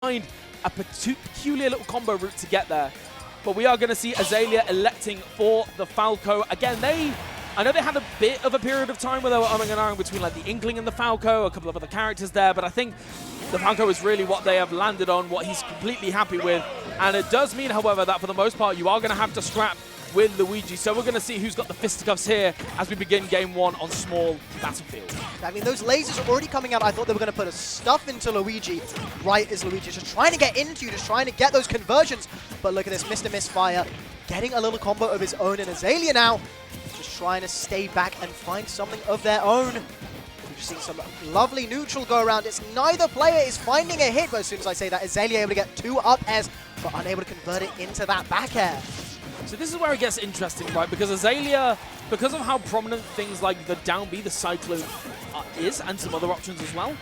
find a peculiar little combo route to get there. But we are going to see Azalea electing for the Falco. Again, I know they had a bit of a period of time where they were umming and ahhing between like the Inkling and the Falco, a couple of other characters there, but I think the Falco is really what they have landed on, what he's completely happy with. And it does mean, however, that for the most part, you are going to have to scrap with Luigi. So we're going to see who's got the fisticuffs here as we begin game one on small battlefield. I mean, those lasers are already coming out. I thought they were going to put a stuff into Luigi right as Luigi's just trying to get into you, just trying to get those conversions. But look at this, Mr.Misfire getting a little combo of his own, and Azalea now just trying to stay back and find something of their own. We've seen some lovely neutral go around. It's neither player is finding a hit, but as soon as I say that, Azalea able to get 2 up airs, but unable to convert it into that back air. So this is where it gets interesting, right? Because Azalea, because of how prominent things like the down B, the Cyclone is, and some other options as well,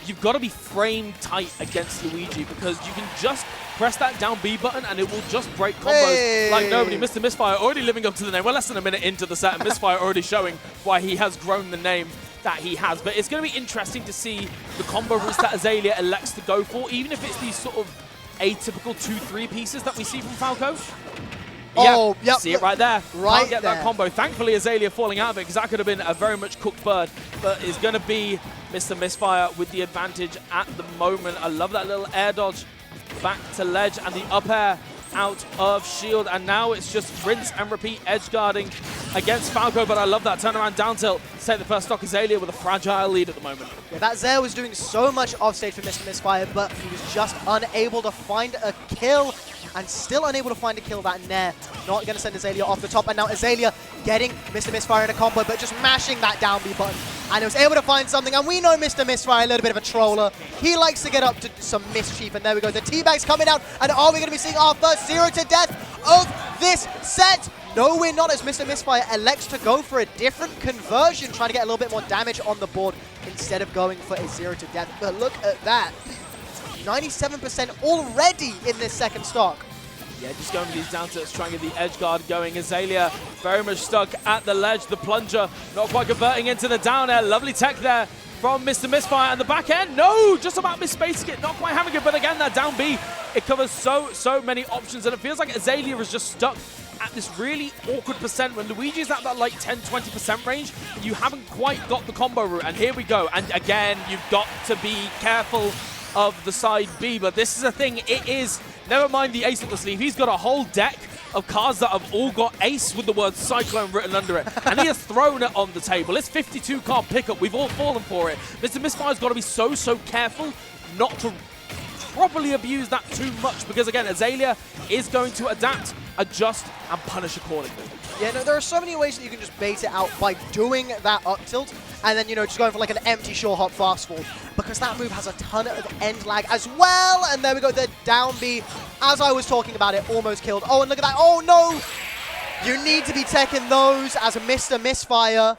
you've got to be framed tight against Luigi because you can just press that down B button and it will just break combos like nobody. Mr.Misfire already living up to the name. We're less than a minute into the set and Misfire already showing why he has grown the name that he has. But it's going to be interesting to see the combo routes that Azalea elects to go for, even if it's these sort of atypical 2-3 pieces that we see from Falco. Oh, yep. See it right there. Right Can't get there. that combo. Thankfully, Azalea falling out of it because that could have been a very much cooked bird. But it's going to be Mr.Misfire with the advantage at the moment. I love that little air dodge back to ledge and the up air out of shield. And now it's just rinse and repeat edge guarding against Falco. But I love that turnaround down tilt to take the first stock. Azalea with a fragile lead at the moment. Yeah, that Zare was doing so much offstage for Mr.Misfire, but he was just unable to find a kill. And still unable to find a kill that Nair. Not going to send Azalea off the top. And now Azalea getting Mr.Misfire in a combo, but just mashing that down B button. And it was able to find something. And we know Mr.Misfire, a little bit of a troller. He likes to get up to some mischief. And there we go. The teabag's coming out. And are we going to be seeing our first 0 to death of this set? No, we're not, as Mr.Misfire elects to go for a different conversion, trying to get a little bit more damage on the board instead of going for a 0 to death. But look at that. 97% already in this second stock. Yeah, just going for these down tilts, trying to get the edge guard going. Azalea very much stuck at the ledge. The plunger not quite converting into the down air. Lovely tech there from Mr.Misfire. And the back end, no, just about misspacing it. Not quite having it, but again, that down B, it covers so many options. And it feels like Azalea is just stuck at this really awkward percent. When Luigi's at that like 10-20% range, you haven't quite got the combo route. And here we go. And again, you've got to be careful of the side B, but this is a thing. It is, never mind the ace up the sleeve, he's got a whole deck of cards that have all got ace with the word Cyclone written under it, and he has thrown it on the table. It's 52 card pickup. We've all fallen for it. Mr.Misfire's got to be so careful not to properly abuse that too much, because again, Azalea is going to adapt, adjust, and punish accordingly. Yeah, no, there are so many ways that you can just bait it out by doing that up tilt and then, you know, just going for like an empty short hop fast fall, because that move has a ton of end lag as well. And there we go, the down B, as I was talking about it, almost killed. Oh, and look at that. Oh, no. You need to be teching those as a Mr.Misfire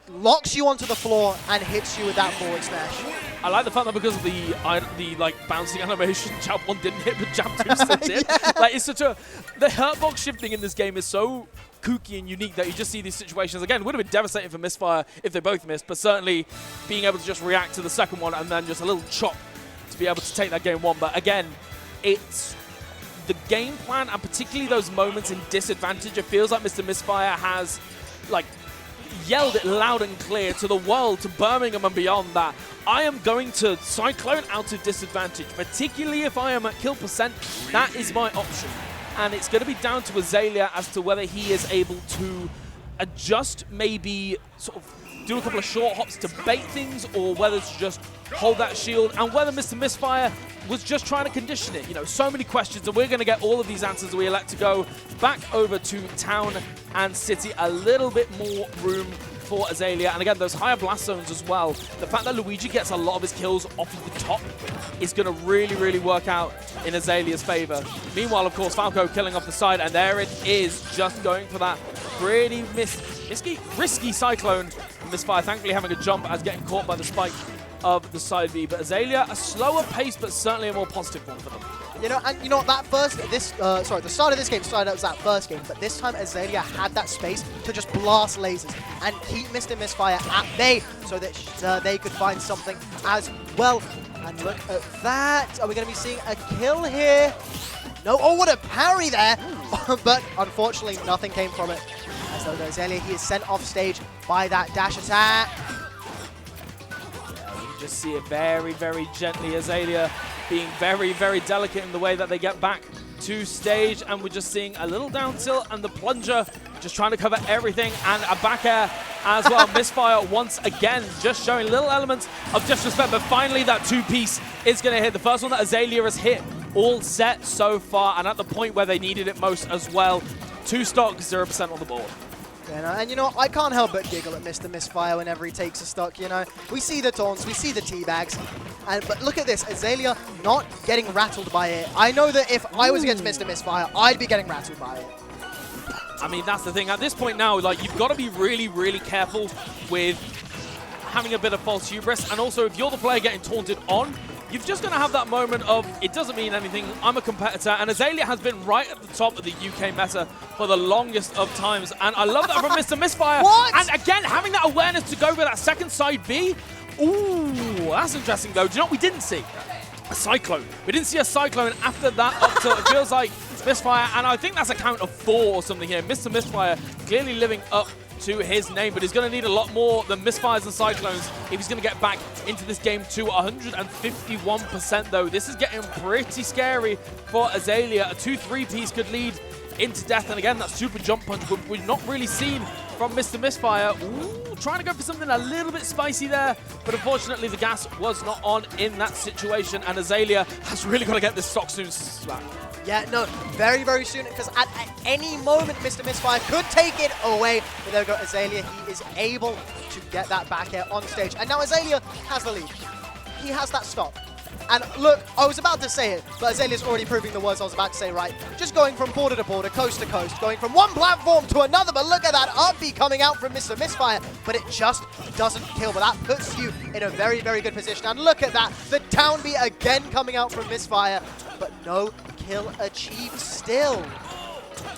locks you onto the floor and hits you with that forward smash. I like the fact that because of the like bouncing animation, jab 1 didn't hit, but jab 2 still did. Yeah. Like, it's such a, the hurtbox shifting in this game is so kooky and unique that you just see these situations. Again, it would have been devastating for Misfire if they both missed, but certainly being able to just react to the second one and then just a little chop to be able to take that game 1. But again, it's the game plan, and particularly those moments in disadvantage. It feels like Mr.Misfire has like yelled it loud and clear to the world, to Birmingham and beyond, that I am going to Cyclone out of disadvantage, particularly if I am at kill percent. That is my option. And it's going to be down to Azalea as to whether he is able to adjust, maybe sort of do a couple of short hops to bait things, or whether to just hold that shield, and whether Mr.Misfire was just trying to condition it. You know, so many questions, and we're going to get all of these answers. We elect to go back over to Town and City. A little bit more room for Azalea, and again, those higher blast zones as well. The fact that Luigi gets a lot of his kills off of the top is going to really work out in Azalea's favor. Meanwhile, of course, Falco killing off the side, and there it is, just going for that pretty risky Cyclone. Misfire thankfully having a jump as getting caught by the spike of the side B, but Azalea a slower pace, but certainly a more positive one for them. You know, and you know that the start of this game started out as that first game, but this time Azalea had that space to just blast lasers and keep Mr.Misfire at bay so that they could find something as well. And look at that. Are we going to be seeing a kill here? No. Oh, what a parry there. But unfortunately, nothing came from it. As though Azalea, he is sent off stage by that dash attack. Yeah, you can just see it very, very gently. Azalea being very, very delicate in the way that they get back to stage. And we're just seeing a little down tilt and the plunger just trying to cover everything. And a back air as well. Misfire once again just showing little elements of disrespect. But finally that two-piece is going to hit. The first one that Azalea has hit all set so far. And at the point where they needed it most as well. 2 stock, 0% on the board. Yeah, and you know, I can't help but giggle at Mr.Misfire whenever he takes a stock, you know. We see the taunts, we see the teabags, but look at this, Azalea not getting rattled by it. I know that if I was against Mr.Misfire, I'd be getting rattled by it. I mean, that's the thing. At this point now, like, you've got to be really, really careful with having a bit of false hubris. And also, if you're the player getting taunted on, you've just going to have that moment of, it doesn't mean anything, I'm a competitor. And Azalea has been right at the top of the UK meta for the longest of times. And I love that from Mr.Misfire. What? And again, having that awareness to go with that second side B. Ooh, that's interesting, though. Do you know what we didn't see? A Cyclone. We didn't see a Cyclone after that up tilt. It feels like Misfire, and I think that's a count of 4 or something here. Mr.Misfire clearly living up to his name, but he's going to need a lot more than Misfires and Cyclones if he's going to get back into this game to 151%, though. This is getting pretty scary for Azalea. A 2-3 piece could lead into death, and again, that super jump punch we've not really seen from Mr.Misfire. Ooh, trying to go for something a little bit spicy there, but unfortunately the gas was not on in that situation, and Azalea has really got to get this stock soon. Yeah, no, very, very soon, because at any moment, Mr.Misfire could take it away. But there we go, Azalea, he is able to get that back air on stage. And now Azalea has the lead. He has that stop. And look, I was about to say it, but Azalea's already proving the words I was about to say right. Just going from border to border, coast to coast, going from one platform to another. But look at that up B coming out from Mr.Misfire, but it just doesn't kill. But that puts you in a very, very good position. And look at that, the down B again coming out from Misfire, but no kill achieved still.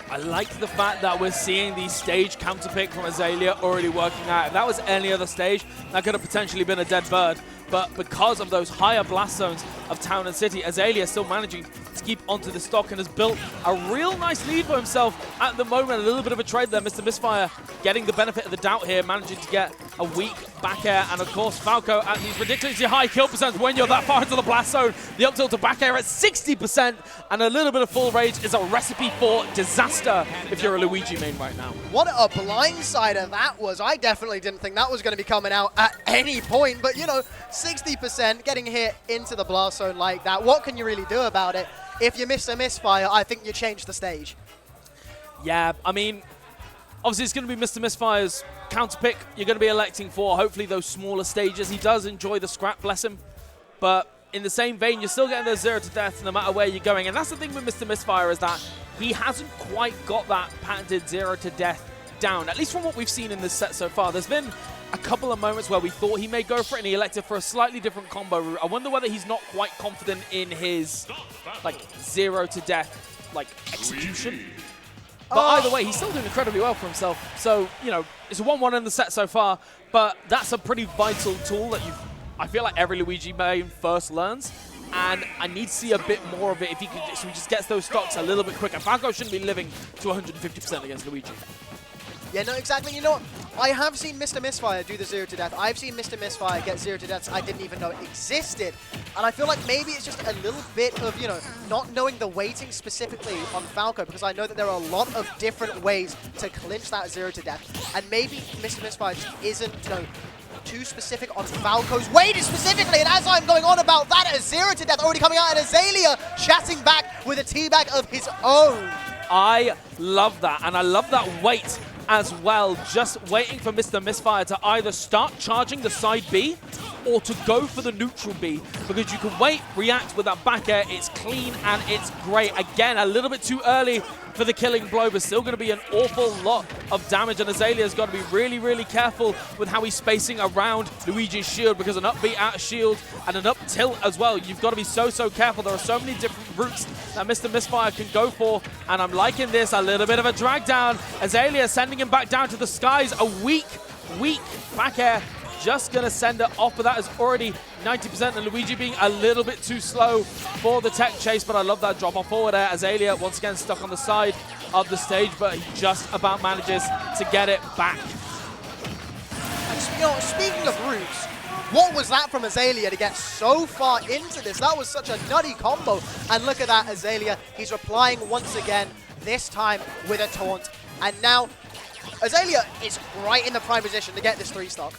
I like the fact that we're seeing the stage counterpick from Azalea already working out. If that was any other stage, that could have potentially been a dead bird. But because of those higher blast zones of Town and City, Azalea is still managing to keep onto the stock and has built a real nice lead for himself at the moment. A little bit of a trade there. Mr.Misfire getting the benefit of the doubt here, managing to get a weak back air. And of course, Falco at these ridiculously high kill percents when you're that far into the blast zone. The up tilt to back air at 60%, and a little bit of full rage is a recipe for disaster if you're a Luigi main right now. What a blindsider that was. I definitely didn't think that was going to be coming out at any point, but you know, 60% getting hit into the blast zone like that. What can you really do about it? If you miss a misfire, I think you change the stage. Yeah, I mean, obviously it's going to be Mr.Misfire's counterpick. You're going to be electing for hopefully those smaller stages. He does enjoy the scrap, bless him. But in the same vein, you're still getting those 0 to death no matter where you're going. And that's the thing with Mr.Misfire, is that he hasn't quite got that patented 0 to death down, at least from what we've seen in this set so far. There's been a couple of moments where we thought he may go for it and he elected for a slightly different combo route. I wonder whether he's not quite confident in his like 0 to death like execution. But either way, he's still doing incredibly well for himself. So, you know, it's a 1-1 in the set so far, but that's a pretty vital tool that I feel like every Luigi main first learns. And I need to see a bit more of it if he could, so he just gets those stocks a little bit quicker. Falco shouldn't be living to 150% against Luigi. Yeah, no, exactly. You know what? I have seen Mr.Misfire do the 0 to death. I've seen Mr.Misfire get 0 to deaths I didn't even know existed. And I feel like maybe it's just a little bit of, you know, not knowing the weighting specifically on Falco, because I know that there are a lot of different ways to clinch that 0 to death. And maybe Mr.Misfire just isn't, you know, too specific on Falco's weighting specifically. And as I'm going on about that, a 0 to death already coming out, and Azalea chatting back with a teabag of his own. I love that, and I love that weight as well, just waiting for Mr.Misfire to either start charging the side B or to go for the neutral B, because you can wait, react with that back air, it's clean and it's great. Again, a little bit too early for the killing blow, but still going to be an awful lot of damage, and Azalea's got to be really, really careful with how he's spacing around Luigi's shield, because an up B out of shield and an up tilt as well. You've got to be so, so careful. There are so many different routes that Mr.Misfire can go for, and I'm liking this. A little bit of a drag down. Azalea sending him back down to the skies. A weak back air just going to send it off, but that is already 90%, and Luigi being a little bit too slow for the tech chase, but I love that drop off forward there. Azalea once again stuck on the side of the stage, but he just about manages to get it back. And you know, speaking of roots, what was that from Azalea to get so far into this? That was such a nutty combo. And look at that, Azalea. He's replying once again, this time with a taunt. And now Azalea is right in the prime position to get this 3-stock.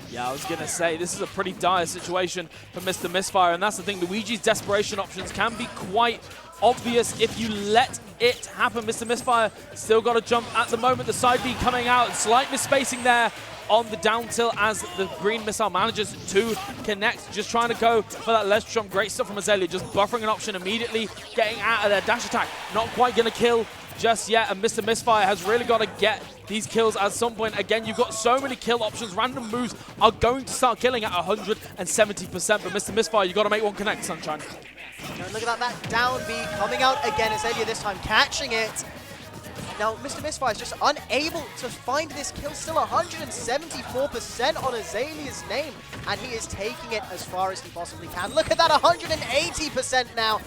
Yeah, I was going to say, this is a pretty dire situation for Mr.Misfire, and that's the thing. Luigi's desperation options can be quite obvious if you let it happen. Mr.Misfire still got to jump at the moment. The side B coming out, slight misspacing there on the down tilt as the green missile manages to connect. Just trying to go for that ledge jump. Great stuff from Azalea, just buffering an option immediately, getting out of their dash attack. Not quite going to kill just yet, and Mr.Misfire has really got to get these kills at some point. Again, you've got so many kill options. Random moves are going to start killing at 170%, but Mr.Misfire, you've got to make one connect, Sunshine. And look at that down B coming out again. Azalea this time catching it. Now, Mr.Misfire is just unable to find this kill. Still 174% on Azalea's name, and he is taking it as far as he possibly can. Look at that, 180% now.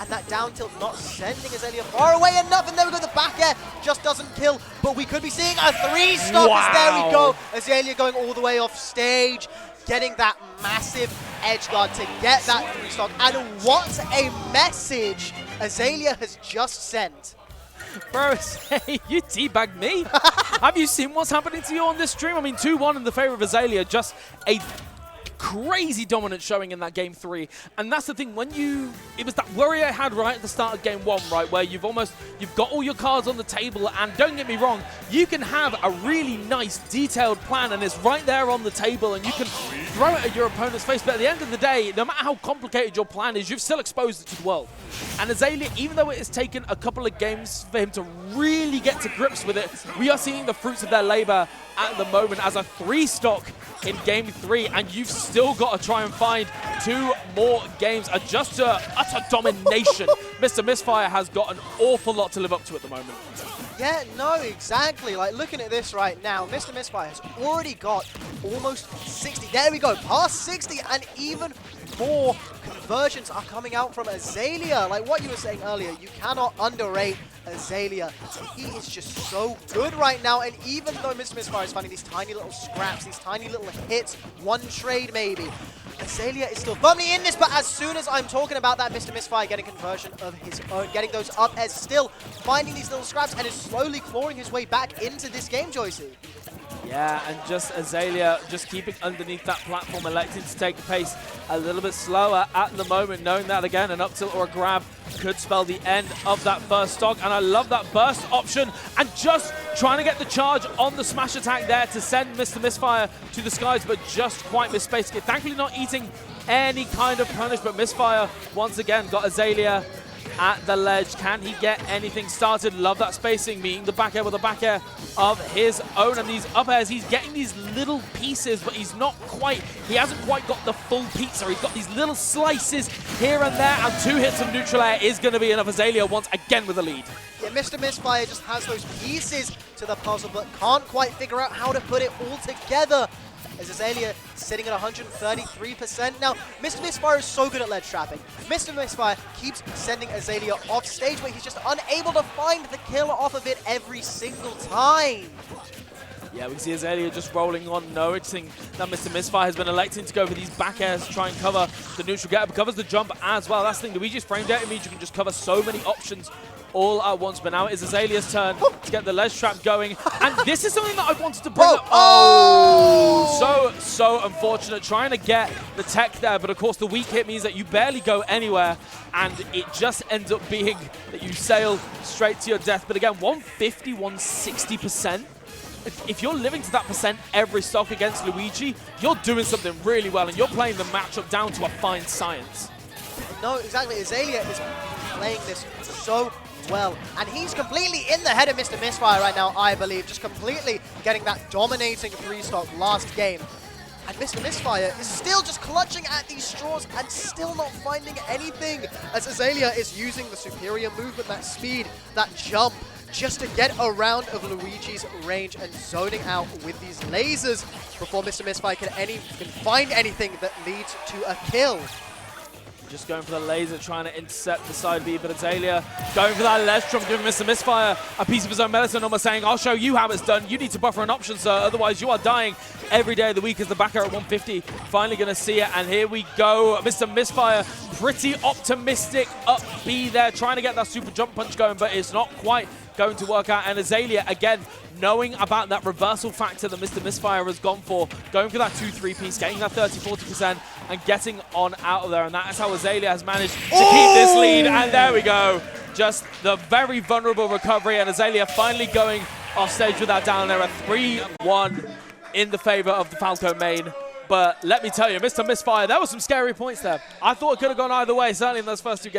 And that down tilt not sending Azalea far away enough. And there we go, the back air just doesn't kill. But we could be seeing a 3-stock. Wow. As there we go. Azalea going all the way off stage, getting that massive edge guard to get that 3-stock. And what a message Azalea has just sent. Bro, hey, you teabagged me. Have you seen what's happening to you on this stream? I mean, 2-1 in the favor of Azalea. Just a crazy dominant showing in that game 3, and that's the thing. It was that worry I had right at the start of game 1, right, where you've got all your cards on the table, and don't get me wrong, you can have a really nice detailed plan, and it's right there on the table, and you can throw it at your opponent's face. But at the end of the day, no matter how complicated your plan is, you've still exposed it to the world. And Azalea, even though it has taken a couple of games for him to really get to grips with it, we are seeing the fruits of their labor at the moment as a 3-stock in game 3, and you've still got to try and find 2 more games. Just to utter domination. Mr.Misfire has got an awful lot to live up to at the moment. Yeah, no, exactly. Like, looking at this right now, Mr.Misfire has already got almost 60. There we go, past 60, and even more conversions are coming out from Azalea. Like what you were saying earlier, you cannot underrate Azalea. He is just so good right now, and even though Mr.Misfire is finding these tiny little scraps, these tiny little hits, one trade maybe, Azalea is still firmly in this, but as soon as I'm talking about that, Mr.Misfire getting conversion of his own, getting those up airs, still finding these little scraps, and is slowly clawing his way back into this game, Joycey. Yeah, and just Azalea just keeping underneath that platform, electing to take the pace a little bit slower at the moment, knowing that, again, an up tilt or a grab could spell the end of that first stock. And I love that burst option, and just trying to get the charge on the smash attack there to send Mr.Misfire to the skies, but just quite misspacing it. Thankfully not eating any kind of punish, but Misfire once again got Azalea at the ledge. Can he get anything started? Love that spacing, meeting the back air with a back air of his own, and these up airs, he's getting these little pieces, but he hasn't quite got the full pizza. He's got these little slices here and there, and 2 hits of neutral air is going to be enough. Azalea once again with a lead. Yeah, Mr.Misfire just has those pieces to the puzzle, but can't quite figure out how to put it all together. As Azalea sitting at 133%. Now, Mr.Misfire is so good at ledge trapping. Mr.Misfire keeps sending Azalea off stage, but he's just unable to find the kill off of it every single time. Yeah, we see Azalea just rolling on, noticing that Mr.Misfire has been electing to go for these back airs to try and cover the neutral getup, covers the jump as well. That's the thing, Luigi's frame data means you can just cover so many options all at once, but now it is Azalea's turn to get the ledge trap going, and this is something that I wanted to bring up. Oh, so unfortunate, trying to get the tech there, but of course the weak hit means that you barely go anywhere, and it just ends up being that you sail straight to your death. But again, 150, 160%. If you're living to that percent every stock against Luigi, you're doing something really well, and you're playing the matchup down to a fine science. No, exactly. Azalea is playing this so well, and he's completely in the head of Mr.Misfire right now, I believe, just completely getting that dominating 3-stock last game. And Mr.Misfire is still just clutching at these straws and still not finding anything, as Azalea is using the superior movement, that speed, that jump, just to get around of Luigi's range and zoning out with these lasers before Mr.Misfire can find anything that leads to a kill. Just going for the laser, trying to intercept the side B, but Azalea going for that ledge drop, giving Mr.Misfire a piece of his own medicine, almost saying, I'll show you how it's done. You need to buffer an option, sir, otherwise you are dying every day of the week as the back air at 150. Finally going to see it, and here we go. Mr.Misfire, pretty optimistic up B there, trying to get that super jump punch going, but it's not quite going to work out. And Azalea, again, knowing about that reversal factor that Mr.Misfire has gone for, going for that 2-3 piece, getting that 30-40%, and getting on out of there. And that is how Azalea has managed to keep this lead. And there we go. Just the very vulnerable recovery, and Azalea finally going off stage with that down there. A 3-1 in the favor of the Falco main. But let me tell you, Mr.Misfire, there were some scary points there. I thought it could have gone either way, certainly in those first two games.